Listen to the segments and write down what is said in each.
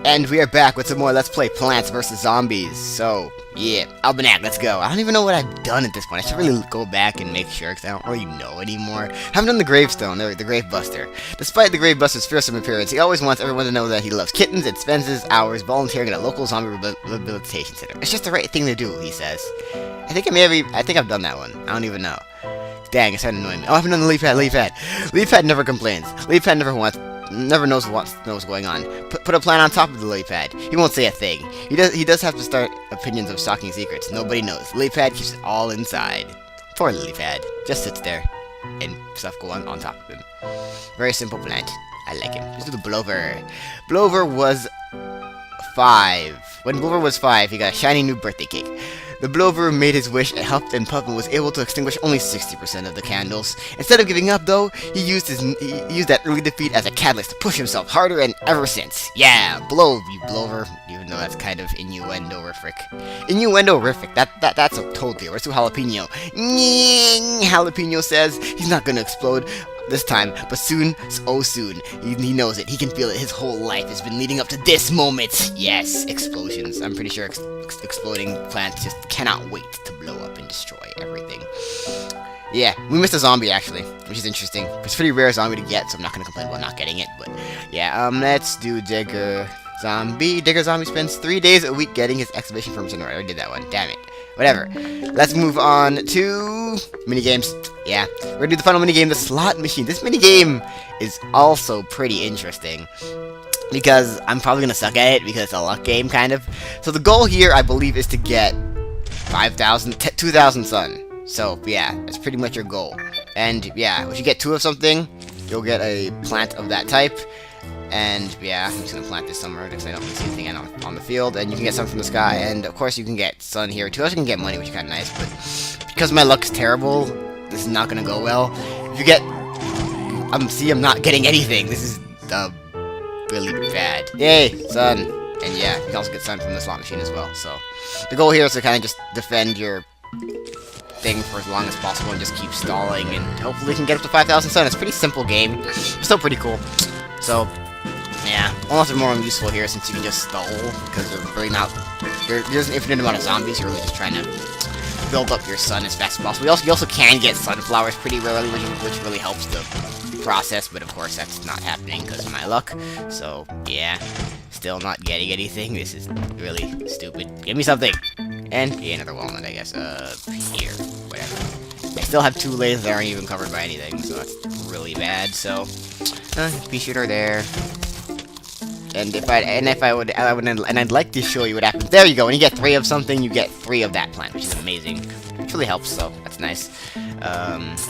And we are back with some more Let's Play Plants vs. Zombies. So, yeah, Almanac, let's go. I don't even know what I've done at this point. I should really go back and make sure, because I don't really know anymore. I haven't done the Gravestone, the Grave Buster. Despite the Grave Buster's fearsome appearance, he always wants everyone to know that he loves kittens and spends his hours volunteering at a local zombie rehabilitation center. It's just the right thing to do, he says. I think I've done that one. I don't even know. Dang, it's starting to annoy me. Oh, I haven't done the leaf pad. Leaf pad never complains. Leaf pad never knows what's going on. Put a plant on top of the lily pad. He won't say a thing. He does have to start opinions of shocking secrets. Nobody knows. Lily pad keeps it all inside. Poor lily pad. Just sits there. And stuff go on top of him. Very simple plant. I like him. Let's do the Blover. Blover was 5. When Blover was 5, he got a shiny new birthday cake. The Blover made his wish and helped and Puffin was able to extinguish only 60% of the candles. Instead of giving up, though, he used that early defeat as a catalyst to push himself harder, and ever since. Yeah, Blove, you Blover. Even though that's kind of innuendo-rific. Innuendo-rific. That's a totally. Let's do Jalapeno. Jalapeno says he's not gonna explode this time, but soon, oh soon, he knows it. He can feel it. His whole life has been leading up to this moment. Yes, explosions. I'm pretty sure exploding plants just cannot wait to blow up and destroy everything. Yeah, we missed a zombie actually, which is interesting. It's a pretty rare zombie to get, so I'm not gonna complain about not getting it. But yeah, let's do Digger Zombie. Digger Zombie spends 3 days a week getting his excavation permission. I already did that one. Damn it. Whatever. Let's move on to minigames. Yeah, we're gonna do the final minigame, the slot machine. This minigame is also pretty interesting because I'm probably gonna suck at it because it's a luck game, kind of. So the goal here, I believe, is to get 2,000 sun. So yeah, that's pretty much your goal. And yeah, if you get 2 of something, you'll get a plant of that type. And yeah, I'm just gonna plant this somewhere because I don't really see anything on the field. And you can get some from the sky, and of course you can get sun here too. Also, you can get money, which is kind of nice. But because my luck's terrible, this is not gonna go well. If you get, see, I'm not getting anything. This is really bad. Yay, sun, and yeah, you can also get sun from the slot machine as well. So the goal here is to kind of just defend your thing for as long as possible and just keep stalling, and hopefully you can get up to 5,000 sun. It's a pretty simple game, but still pretty cool. So. Yeah, almost more useful here since you can just stall, because they're really not. There's an infinite amount of zombies. You're really just trying to build up your sun as fast as possible. You also can get sunflowers pretty rarely, which really helps the process. But of course, that's not happening because of my luck. So yeah, still not getting anything. This is really stupid. Give me something. And yeah, another walnut, I guess. Here, whatever. I still have 2 layers that aren't even covered by anything, so that's really bad. So, pea shooter there. And I'd like to show you what happens. There you go. When you get 3 of something, you get 3 of that plant, which is amazing. Which really helps, so that's nice.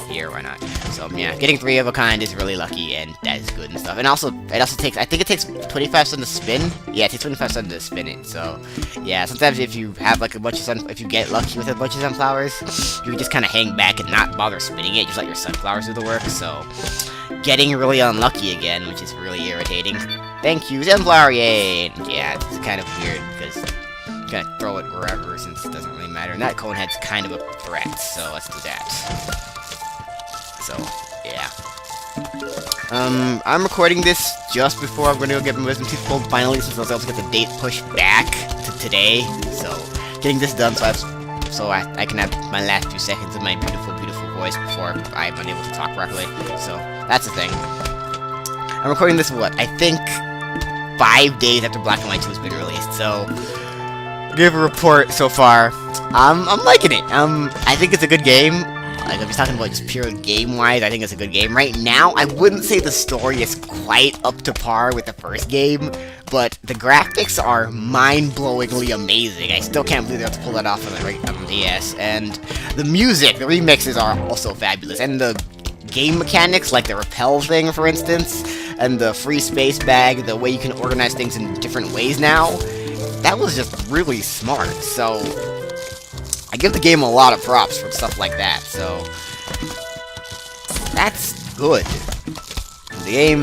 Here, why not? So yeah, getting 3 of a kind is really lucky, and that is good and stuff. And also, it also takes, I think it takes 25 sun to spin. Yeah, it takes 25 sun to spin it. So yeah, sometimes if you have like a bunch of sun, if you get lucky with a bunch of sunflowers, you can just kind of hang back and not bother spinning it. Just let your sunflowers do the work. So getting really unlucky again, which is really irritating. Thank you, sunflower, yay! And yeah, it's kind of weird because you kind of throw it wherever since it doesn't really matter. And that cone head's kind of a threat, so let's do that. So, yeah. I'm recording this just before I'm going to go get my wisdom teeth pulled finally, since I was able to get the date pushed back to today. So, getting this done so I can have my last few seconds of my beautiful, beautiful voice before I'm unable to talk properly. So, that's the thing. I'm recording this, I think 5 days after Black and White 2 has been released, so give a report so far. I'm liking it. I think it's a good game. Like, I'm just talking about just pure game-wise, I think it's a good game. Right now, I wouldn't say the story is quite up to par with the first game, but the graphics are mind-blowingly amazing. I still can't believe they have to pull that off on the DS. And the music, the remixes are also fabulous. And the game mechanics, like the rappel thing, for instance, and the free space bag, the way you can organize things in different ways now, that was just really smart. So I give the game a lot of props for stuff like that. So that's good. The game,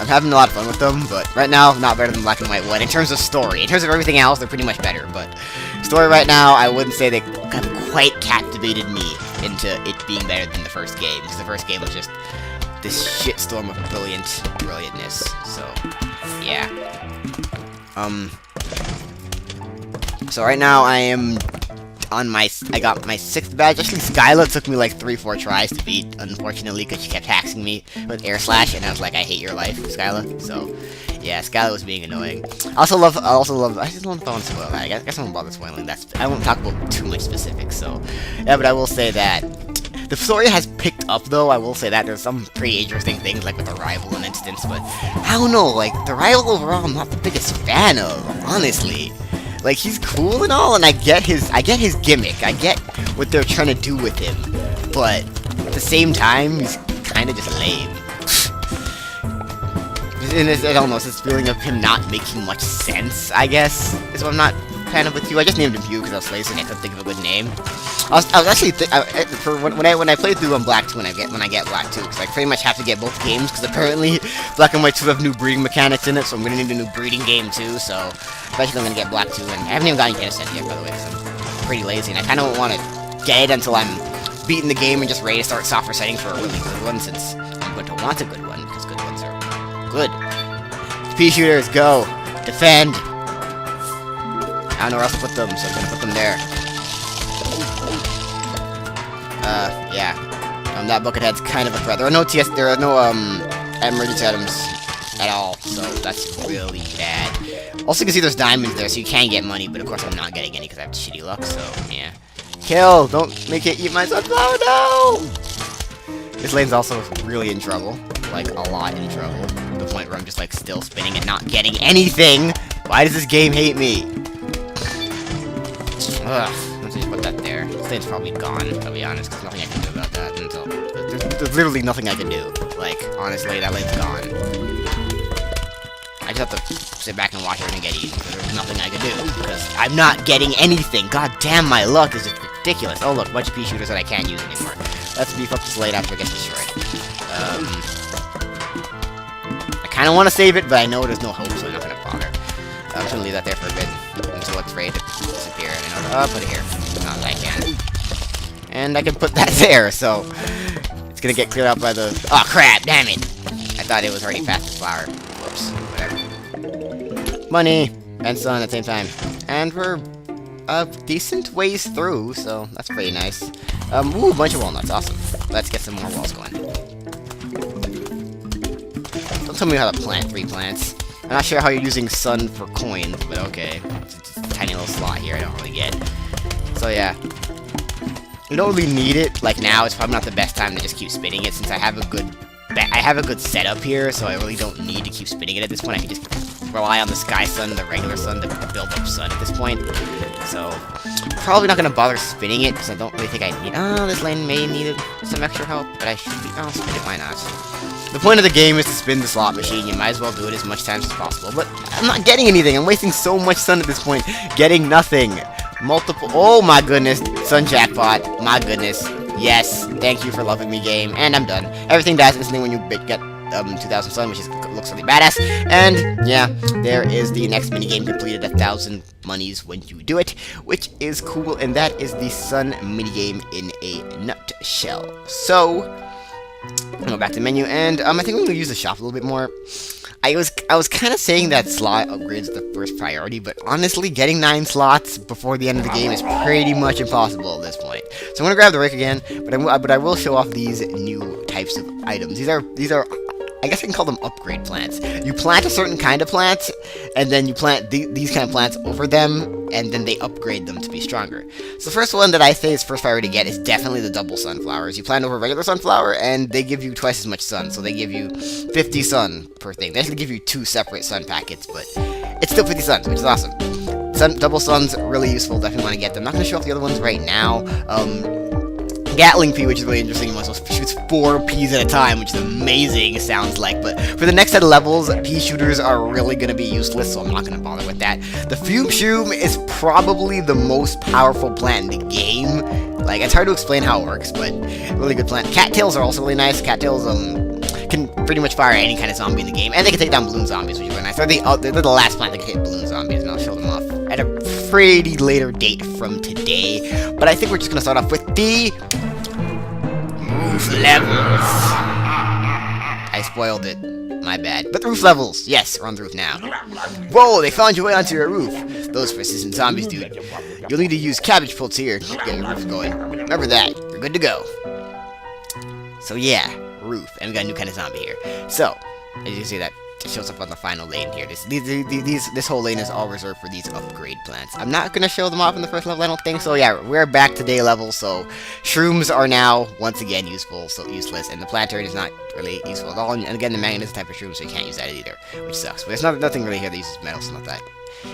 I'm having a lot of fun with them, but right now, not better than Black and White 1. In terms of story, in terms of everything else, they're pretty much better, but story right now, I wouldn't say they have quite captivated me into it being better than the first game, because the first game was just this shitstorm of brilliantness. So, yeah. So right now I am on I got my 6th badge. Actually, Skyla took me like 3-4 tries to beat, unfortunately, because she kept harassing me with air slash, and I was like, I hate your life, Skyla. So, yeah, Skyla was being annoying. I just don't want to spoil that. I guess I won't bother spoiling that. I won't talk about too much specifics, so, yeah, but I will say that the story has picked up, though. I will say that there's some pretty interesting things, like with the rival and instance, but I don't know, like, the rival overall I'm not the biggest fan of, honestly. Like, he's cool and all, and I get his gimmick. I get what they're trying to do with him, but at the same time, he's kind of just lame. And I don't know, it's this feeling of him not making much sense, I guess, is what I'm not a fan of with you. I just named him Hugh because I was lazy and I couldn't think of a good name. I was actually when I play through on Black 2 when I get Black 2, because I pretty much have to get both games, because apparently Black and White 2 have new breeding mechanics in it, so I'm gonna need a new breeding game too. So eventually I'm gonna get Black 2, and I haven't even gotten Genesis yet, by the way, because I'm pretty lazy and I kind of don't want to get it until I'm beating the game and just ready to start software settings for a really good one, since I'm going to want a good one, because good ones are good. Pea shooters, go defend. I don't know where else to put them, so I'm gonna put them there. Yeah. That Buckethead's kind of a threat. There are no emergency items at all, so that's really bad. Also, you can see there's diamonds there, so you can get money, but of course I'm not getting any because I have shitty luck, so, yeah. Kill! Don't make it eat my sunflower, no! This lane's also really in trouble. Like, a lot in trouble. To the point where I'm just, like, still spinning and not getting anything! Why does this game hate me? Ugh. Let's just put that there. This thing's probably gone, to be honest, because nothing I can do about that until... There's literally nothing I can do. Like, honestly, that lane's gone. I just have to sit back and watch everything get eaten, because there's nothing I can do, because I'm not getting anything. God damn, my luck is just ridiculous. Oh, look, a bunch of pea shooters that I can't use anymore. Let's beef up this lane after it gets destroyed. I kind of want to save it, but I know there's no hope, so I'm not going to bother. I'm just going to leave that there for a bit, until it's ready to disappear. And put it here. Not that I can. And I can put that there, so it's gonna get cleared out by the... Oh, crap! Damn it! I thought it was already past the flower. Whoops. Whatever. Money and sun at the same time. And we're a decent ways through, so that's pretty nice. Ooh, a bunch of walnuts. Awesome. Let's get some more walls going. Don't tell me how to plant 3 plants. I'm not sure how you're using sun for coins, but okay. It's a tiny little slot here I don't really get. So yeah. You don't really need it. Like now, it's probably not the best time to just keep spinning it, since I have a good setup here, so I really don't need to keep spinning it at this point. I can just rely on the sky sun, the regular sun, to build up sun at this point. So probably not gonna bother spinning it, because I don't really think I need... Oh, this lane may need some extra help, but I should be... I'll spin it, why not? The point of the game is to spin the slot machine. You might as well do it as much times as possible. But I'm not getting anything. I'm wasting so much sun at this point. Getting nothing. Multiple... Oh my goodness. Sun jackpot. My goodness. Yes. Thank you for loving me, game. And I'm done. Everything dies instantly when you get 2,000 sun, which looks really badass. And yeah, there is the next minigame completed 1,000 monies when you do it, which is cool. And that is the sun minigame in a nutshell. So... I'm gonna go back to the menu, and I think I'm gonna use the shop a little bit more. I was kind of saying that slot upgrades the first priority, but honestly, getting 9 slots before the end of the game is pretty much impossible at this point. So I'm gonna grab the rake again, but I will show off these new types of items. These are I guess I can call them upgrade plants. You plant a certain kind of plant, and then you plant these kind of plants over them, and then they upgrade them to be stronger. So the first one that I say is first priority to get is definitely the double sunflowers. You plant over a regular sunflower, and they give you twice as much sun. So they give you 50 sun per thing. They actually give you 2 separate sun packets, but it's still 50 suns, which is awesome. Double sun's really useful. Definitely want to get them. I'm not going to show off the other ones right now. Gatling pea, which is really interesting. It shoots 4 peas at a time, which is amazing, it sounds like. But for the next set of levels, pea shooters are really going to be useless, so I'm not going to bother with that. The fume shoom is probably the most powerful plant in the game. Like, it's hard to explain how it works, but really good plant. Cattails are also really nice. Cattails can pretty much fire any kind of zombie in the game, and they can take down balloon zombies, which is really nice. They're the last plant that can hit balloon zombies, and I'll show them off at a pretty later date from today. But I think we're just going to start off with the move levels. I spoiled it. my bad. But the roof levels, yes, we're on the roof now. Whoa, they found your way onto your roof. Those persistent zombies, dude. You'll need to use cabbage pults here to get your roof going. Remember that, you're good to go. So yeah, roof, and we got a new kind of zombie here. So, as you can see, that it shows up on the final lane here. This whole lane is all reserved for these upgrade plants. I'm not gonna show them off in the first level, I don't think. So yeah, we're back to day level. So shrooms are now once again useful, so useless, and the planter is not really useful at all. And again, the magnet is a type of shroom, so you can't use that either, which sucks. But there's nothing really here that uses metal, so not that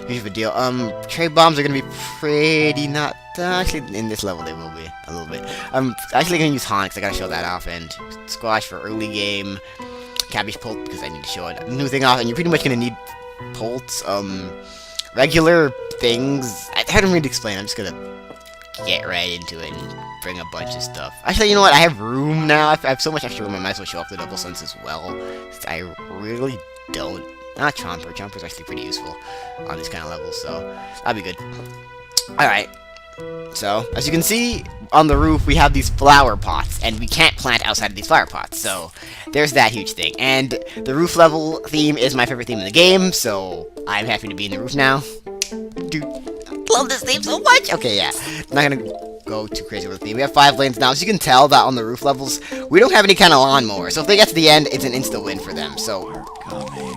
huge of a deal. Cherry bombs are gonna be pretty not. Actually, in this level they will be a little bit. I'm actually gonna use Haunt, 'cause I gotta show that off, and Squash for early game. Cabbage pult because I need to show a new thing off, and you're pretty much gonna need pults, regular things. I haven't really explained. I'm just gonna get right into it and bring a bunch of stuff. Actually, you know what? I have room now. I have so much extra room. I might as well show off the double suns as well. I really don't. Not Chomper. Chomper's actually pretty useful on this kind of level, so that'll be good. All right. So, as you can see, on the roof, we have these flower pots, and we can't plant outside of these flower pots, so there's that huge thing. And the roof level theme is my favorite theme in the game, so I'm happy to be in the roof now. Dude, I love this theme so much! Okay, yeah, I'm not gonna go too crazy with the theme. We have 5 lanes now. As you can tell that on the roof levels, we don't have any kind of lawnmower, so if they get to the end, it's an insta-win for them, so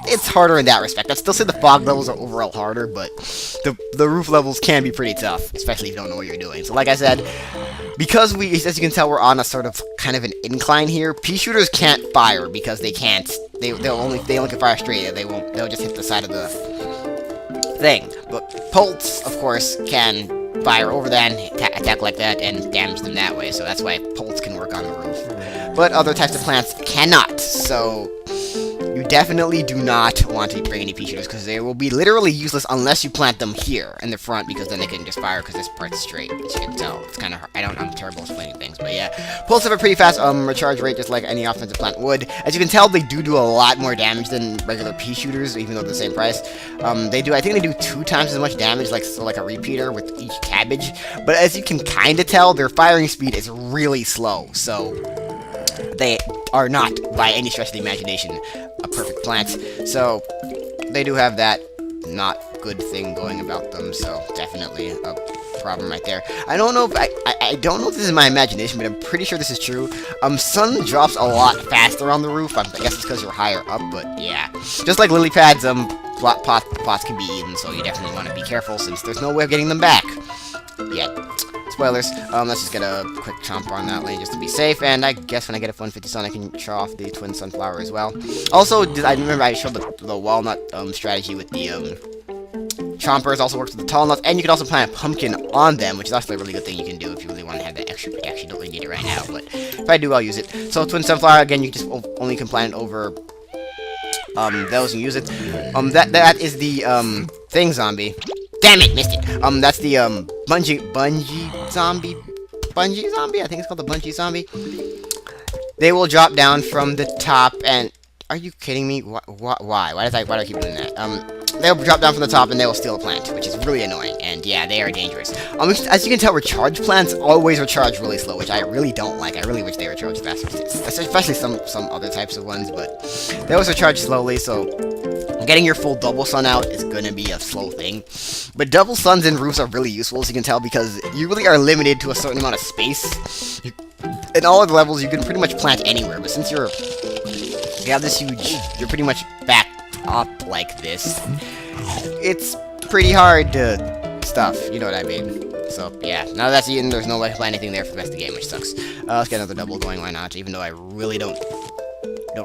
it's harder in that respect. I'd still say the fog levels are overall harder, but the roof levels can be pretty tough, especially if you don't know what you're doing. So like I said, because as you can tell, we're on a sort of kind of an incline here. Pea shooters can't fire because they can't. They only can fire straight. They'll just hit the side of the thing. But pults, of course, can fire over that and attack like that and damage them that way. So that's why pults can work on the roof. But other types of plants cannot. So you definitely do not want to bring any pea shooters because they will be literally useless unless you plant them here in the front, because then they can just fire because this part's straight. As you can tell, it's kind of hard. I'm terrible at explaining things, but yeah. Pulse have a pretty fast recharge rate, just like any offensive plant would. As you can tell, they do a lot more damage than regular pea shooters, even though they're the same price. I think they do 2 times as much damage, like a repeater with each cabbage. But as you can kind of tell, their firing speed is really slow, so they are not, by any stretch of the imagination, a perfect plant. So they do have that not good thing going about them, so definitely a problem right there. I don't know if I don't know if this is my imagination, but I'm pretty sure this is true. Sun drops a lot faster on the roof. I guess it's because you're higher up, but yeah. Just like lily pads, pots can be eaten, so you definitely want to be careful since there's no way of getting them back yet. Spoilers. Let's just get a quick chomper on that lane just to be safe, and I guess when I get a 150 sun, I can show off the twin sunflower as well. Also, I remember I showed the walnut strategy with the chompers. Also works with the tall nuts, and you can also plant a pumpkin on them, which is actually a really good thing you can do if you really want to have that extra protection. You don't really need it right now, but if I do, I'll use it. So twin sunflower, again, you just only can plant it over those and use it. That is the thing zombie. Damn it, missed it. That's the bungee zombie. Bungee zombie? I think it's called the bungee zombie. They will drop down from the top, and are you kidding me? Why? Why do I keep doing that? They'll drop down from the top and they will steal a plant, which is really annoying. And yeah, they are dangerous. As you can tell, recharge plants always recharge really slow, which I really don't like. I really wish they recharged faster, especially some other types of ones. But they always recharge slowly, so getting your full double sun out is gonna be a slow thing. But double suns and roofs are really useful, as you can tell, because you really are limited to a certain amount of space. In all of the levels, you can pretty much plant anywhere, but since you have this huge, you're pretty much back up like this, it's pretty hard to stuff, you know what I mean. So yeah, now that that's eaten, there's no way to plant anything there for the rest of the game, which sucks. Let's get another double going, why not? Even though I really don't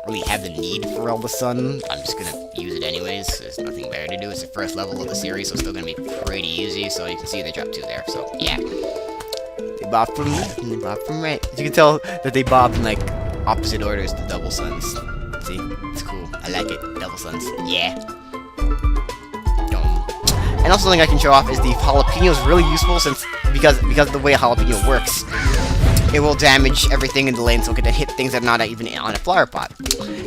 really have the need for all the sun, I'm just gonna use it anyways. There's nothing better to do. It's the first level of the series, so it's still gonna be pretty easy. So you can see they dropped 2 there, so yeah. They bob from left and they bob from right. As you can tell that they bob in like opposite orders to double suns. See, it's cool. I like it. Double suns. Yeah. And also something I can show off is the jalapeno is really useful because of the way a jalapeno works. It will damage everything in the lane, so it can hit things that are not even on a flower pot.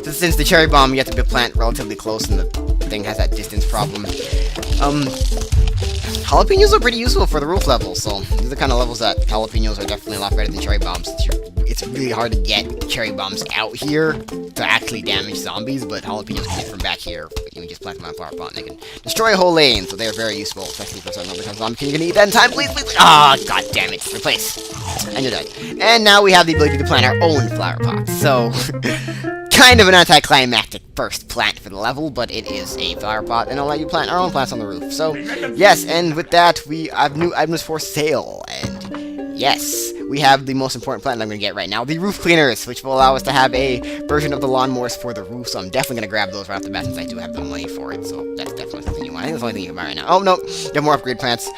So since the cherry bomb, you have to be plant relatively close, and the thing has that distance problem. Jalapenos are pretty useful for the roof levels, so these are the kind of levels that jalapenos are definitely a lot better than cherry bombs, since you it's really hard to get cherry bombs out here to actually damage zombies, but jalapenos can hit from back here. You can just plant them on a flower pot and they can destroy a whole lane, so they are very useful, especially for certain numbers of zombies. Can you eat that in time? Please, please, ah, god damn it. Replace. And you're done. And now we have the ability to plant our own flower pots, so... kind of an anticlimactic first plant for the level, but it is a flower pot, and I'll let you plant our own plants on the roof. So, yes, and with that, we have new items for sale, and yes, we have the most important plant I'm going to get right now, the roof cleaners, which will allow us to have a version of the lawnmowers for the roof, so I'm definitely going to grab those right off the bat since I do have the money for it, so that's definitely something you want. I think that's the only thing you can buy right now. Oh, no, you have more upgrade plants.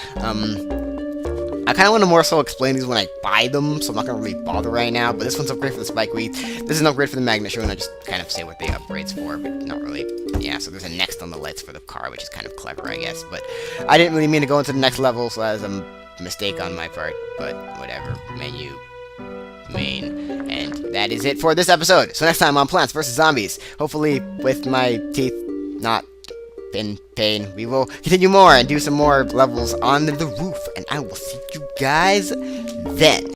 I kind of want to more so explain these when I buy them, so I'm not going to really bother right now, but this one's upgrade for the spike wheat, this is an upgrade for the magnet show, and I just kind of say what they upgrades for, but not really, yeah, so there's a next on the lights for the car, which is kind of clever, I guess, but I didn't really mean to go into the next level, so that was a mistake on my part, but whatever, menu, main, and that is it for this episode. So next time on Plants vs. Zombies, hopefully with my teeth not in pain, we will continue more and do some more levels on the roof, and I will see you guys then.